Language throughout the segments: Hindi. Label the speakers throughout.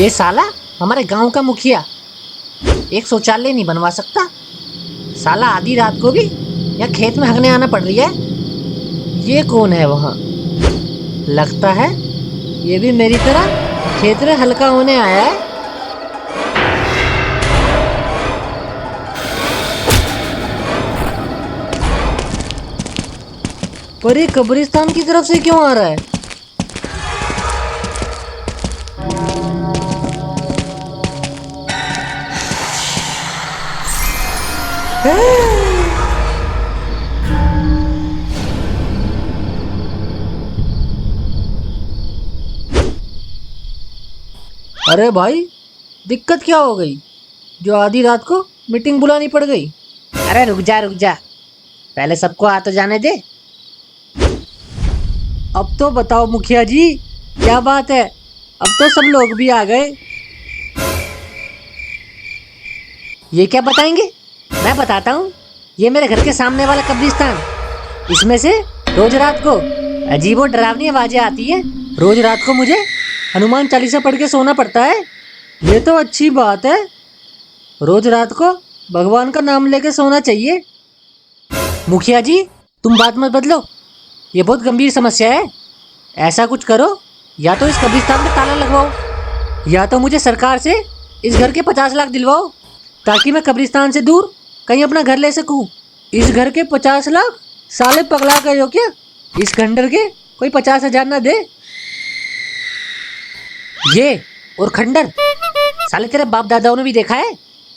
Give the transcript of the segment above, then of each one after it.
Speaker 1: ये साला हमारे गांव का मुखिया एक शौचालय नहीं बनवा सकता। साला आधी रात को भी यहाँ खेत में हगने आना पड़ रही है। ये कौन है वहाँ? लगता है ये भी मेरी तरह खेत में हल्का होने आया है। पर ये कब्रिस्तान की तरफ से क्यों आ रहा है? अरे भाई, दिक्कत क्या हो गई जो आधी रात को मीटिंग बुलानी पड़ गई? अरे रुक जा, पहले सबको आ तो जाने दे। अब तो बताओ मुखिया जी, क्या बात है? अब तो सब लोग भी आ गए। ये क्या बताएंगे? मैं बताता हूँ। ये मेरे घर के सामने वाला कब्रिस्तान, इसमें से रोज रात को अजीबो डरावनी आवाजें आती है। रोज रात को मुझे हनुमान चालीसा पढ़ के सोना पड़ता है। ये तो अच्छी बात है, रोज रात को भगवान का नाम लेके सोना चाहिए। मुखिया जी, तुम बात मत बदलो, ये बहुत गंभीर समस्या है। ऐसा कुछ करो, या तो इस कब्रिस्तान पे ताला लगवाओ, या तो मुझे सरकार से इस घर के 50 लाख दिलवाओ, ताकि मैं कब्रिस्तान से दूर कहीं अपना घर ले सकूं। इस घर के 50 लाख? साले पगला गए हो क्या? इस खंडर के कोई 50,000 ना दे। ये और खंडर, साले तेरे बाप दादाओं ने भी देखा है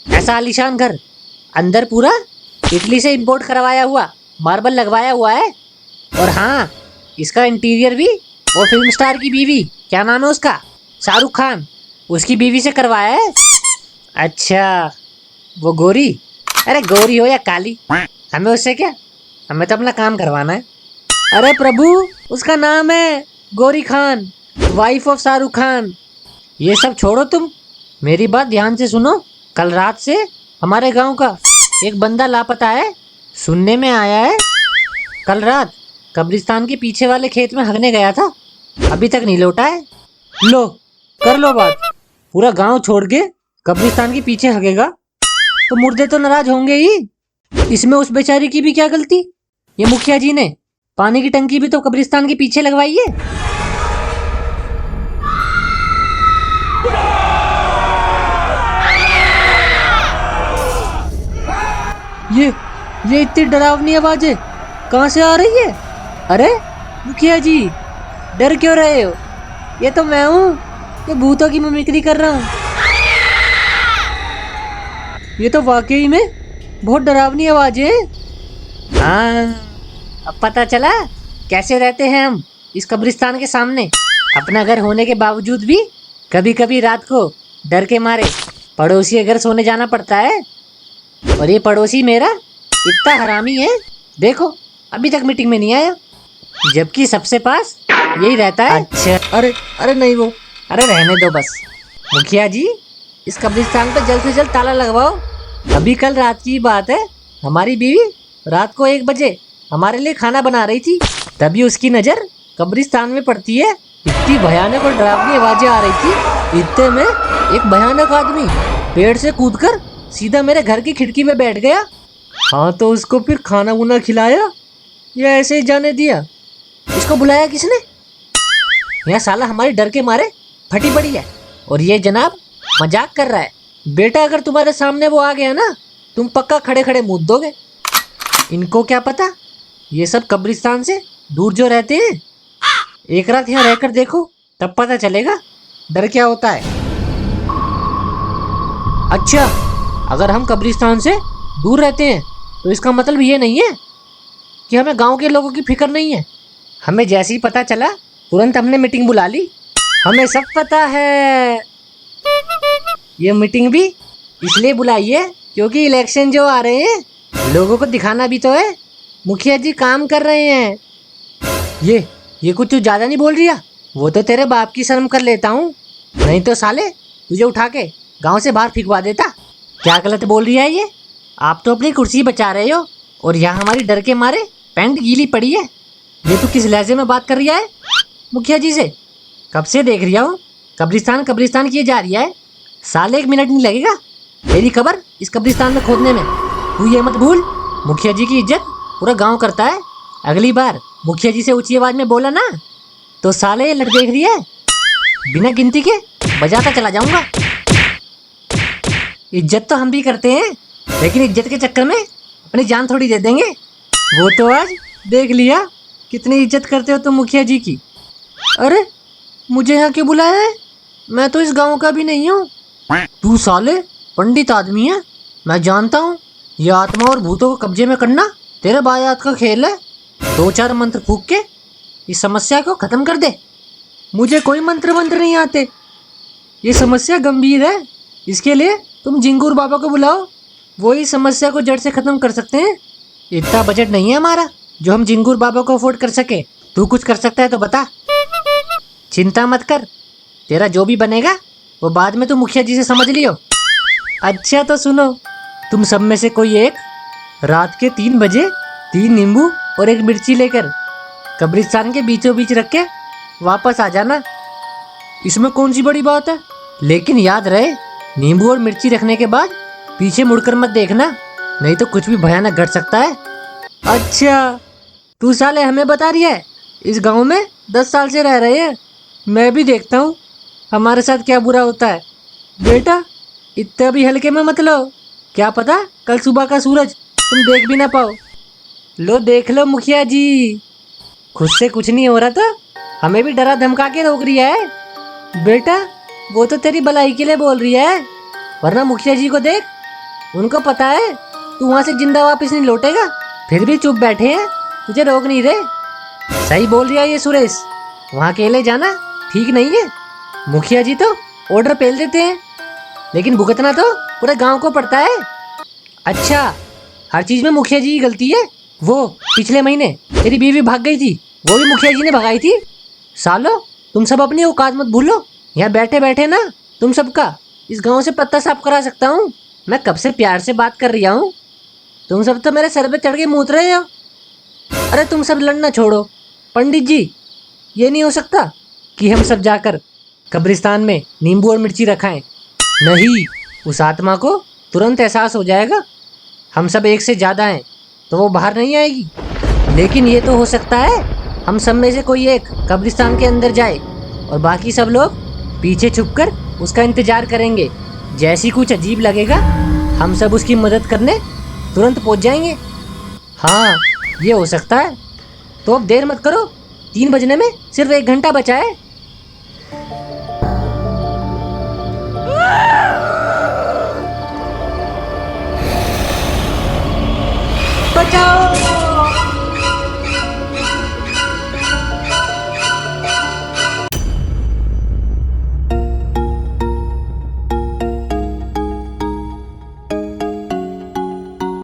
Speaker 1: ऐसा आलीशान घर? अंदर पूरा इटली से इंपोर्ट करवाया हुआ मार्बल लगवाया हुआ है। और हाँ, इसका इंटीरियर भी वो फिल्म स्टार की बीवी, क्या नाम है उसका, शाहरुख खान, उसकी बीवी से करवाया है। अच्छा, वो गोरी? अरे गोरी हो या काली, हमें उससे क्या, हमें तो अपना काम करवाना है। अरे प्रभु, उसका नाम है गोरी खान, वाइफ ऑफ शाहरुख खान। ये सब छोड़ो, तुम मेरी बात ध्यान से सुनो। कल रात से हमारे गांव का एक बंदा लापता है। सुनने में आया है कल रात कब्रिस्तान के पीछे वाले खेत में हगने गया था, अभी तक नहीं लौटा है। लो, कर लो बात। पूरा गांव छोड़ के कब्रिस्तान के पीछे हगेगा तो मुर्दे तो नाराज होंगे ही। इसमें उस बेचारी की भी क्या गलती? ये मुखिया जी ने पानी की टंकी भी तो कब्रिस्तान के पीछे लगवाई है। ये इतनी डरावनी आवाजें कहाँ से आ रही है? अरे मुखिया जी, डर क्यों रहे हो? ये तो मैं हूँ, ये भूतों की मिमिक्री कर रहा हूँ। ये तो वाकई में बहुत डरावनी आवाजें हैं। हाँ, अब पता चला कैसे रहते हैं हम इस कब्रिस्तान के सामने। अपना घर होने के बावजूद भी कभी कभी रात को डर के मारे पड़ोसी के घर सोने जाना पड़ता है। और ये पड़ोसी मेरा इतना हरामी है, देखो अभी तक मीटिंग में नहीं आया, जबकि सबसे पास यही रहता है। अच्छा, अरे नहीं वो, अरे रहने दो बस। मुखिया जी, इस कब्रिस्तान पे जल्द से जल्द ताला लगवाओ। अभी कल रात की बात है, हमारी बीवी रात को 1 बजे हमारे लिए खाना बना रही थी, तभी उसकी नज़र कब्रिस्तान में पड़ती है। इतनी भयानक और डरावनी आवाजें आ रही थी। इतने में एक भयानक आदमी पेड़ से कूदकर सीधा मेरे घर की खिड़की में बैठ गया। हाँ, तो उसको फिर खाना वाना खिलाया या ऐसे ही जाने दिया? इसको बुलाया किसने? यह साला हमारे डर के मारे फटी पड़ी है, और ये जनाब मजाक कर रहा है। बेटा, अगर तुम्हारे सामने वो आ गया ना, तुम पक्का खड़े खड़े मुँह दोगे। इनको क्या पता, ये सब कब्रिस्तान से दूर जो रहते हैं। एक रात यहाँ रहकर देखो, तब पता चलेगा डर क्या होता है। अच्छा, अगर हम कब्रिस्तान से दूर रहते हैं तो इसका मतलब ये नहीं है कि हमें गांव के लोगों की फिक्र नहीं है। हमें जैसे ही पता चला तुरंत हमने मीटिंग बुला ली। हमें सब पता है। ये मीटिंग भी इसलिए बुलाई है क्योंकि इलेक्शन जो आ रहे हैं, लोगों को दिखाना भी तो है मुखिया जी काम कर रहे हैं। ये कुछ तू ज़्यादा नहीं बोल रही? वो तो तेरे बाप की शर्म कर लेता हूँ, नहीं तो साले तुझे उठा के गांव से बाहर फिकवा देता। क्या गलत बोल रही है ये? आप तो अपनी कुर्सी बचा रहे हो और यहाँ हमारी डर के मारे पैंट गीली पड़ी है। ये तू किस लहजे में बात कर रही है मुखिया जी से? कब से देख रही हूँ कब्रिस्तान कब्रिस्तान किए जा रही है। साले 1 मिनट नहीं लगेगा मेरी खबर इस कब्रिस्तान में खोदने में। तू ये मत भूल, मुखिया जी की इज्जत पूरा गांव करता है। अगली बार मुखिया जी से ऊंची आवाज में बोला ना तो साले लट देख रही है, बिना गिनती के बजाता चला जाऊंगा। इज्जत तो हम भी करते हैं, लेकिन इज्जत के चक्कर में अपनी जान थोड़ी दे देंगे। वो तो आज देख लिया कितनी इज्जत करते हो तुम मुखिया जी की। अरे मुझे यहाँ क्यों बुलाया है? मैं तो इस गांव का भी नहीं हूँ। तू साले पंडित आदमी है, मैं जानता हूँ। ये आत्मा और भूतों को कब्जे में करना तेरे बायात का खेल है। 2-4 मंत्र फूक के इस समस्या को खत्म कर दे। मुझे कोई मंत्र नहीं आते। ये समस्या गंभीर है, इसके लिए तुम जिंगूर बाबा को बुलाओ, वो इस समस्या को जड़ से खत्म कर सकते हैं। इतना बजट नहीं है हमारा जो हम जिंगूर बाबा को अफोर्ड कर सके। तू कुछ कर सकता है तो बता। चिंता मत कर, तेरा जो भी बनेगा वो बाद में तू मुखिया जी से समझ लियो। अच्छा तो सुनो, तुम सब में से कोई एक रात के 3 बजे 3 नींबू और 1 मिर्ची लेकर कब्रिस्तान के बीचों बीच रख के वापस आ जाना। इसमें कौन सी बड़ी बात है? लेकिन याद रहे, नींबू और मिर्ची रखने के बाद पीछे मुड़कर मत देखना, नहीं तो कुछ भी भयानक घट सकता है। अच्छा तू साले हमें बता रही है? इस गांव में 10 साल से रह रहे हैं, मैं भी देखता हूँ हमारे साथ क्या बुरा होता है। बेटा इतना भी हल्के में मत लो, क्या पता कल सुबह का सूरज तुम देख भी ना पाओ। लो देख लो मुखिया जी, खुद से कुछ नहीं हो रहा तो हमें भी डरा धमका के रोक रही है। बेटा वो तो तेरी भलाई के लिए बोल रही है, वरना मुखिया जी को देख, उनको पता है तू वहाँ से जिंदा वापस नहीं लौटेगा, फिर भी चुप बैठे हैं, तुझे रोक नहीं रहे। सही बोल रही है ये सुरेश, वहाँ अकेले जाना ठीक नहीं है। मुखिया जी तो ऑर्डर पेल देते हैं, लेकिन भुगतना तो पूरे गांव को पड़ता है। अच्छा हर चीज में मुखिया जी की गलती है? वो पिछले महीने तेरी बीवी भाग गई थी, वो भी मुखिया जी ने भगाई थी। सालो तुम सब अपनी औकात मत भूलो। यहाँ बैठे बैठे ना तुम सबका इस गांव से पत्ता साफ करा सकता हूँ। मैं कब से प्यार से बात कर रहा हूँ, तुम सब तो मेरे सर पे चढ़ के मूत रहे हो। अरे तुम सब लड़ना छोड़ो। पंडित जी ये नहीं हो सकता कि हम सब जाकर कब्रिस्तान में नींबू और मिर्ची रखाएं। नहीं, उस आत्मा को तुरंत एहसास हो जाएगा हम सब एक से ज़्यादा हैं, तो वो बाहर नहीं आएगी। लेकिन ये तो हो सकता है हम सब में से कोई एक कब्रिस्तान के अंदर जाए और बाकी सब लोग पीछे छुपकर उसका इंतजार करेंगे। जैसी कुछ अजीब लगेगा हम सब उसकी मदद करने तुरंत पहुंच जाएंगे। हाँ ये हो सकता है, तो अब देर मत करो, 3 बजने में सिर्फ 1 घंटा बचा है। बचाओ।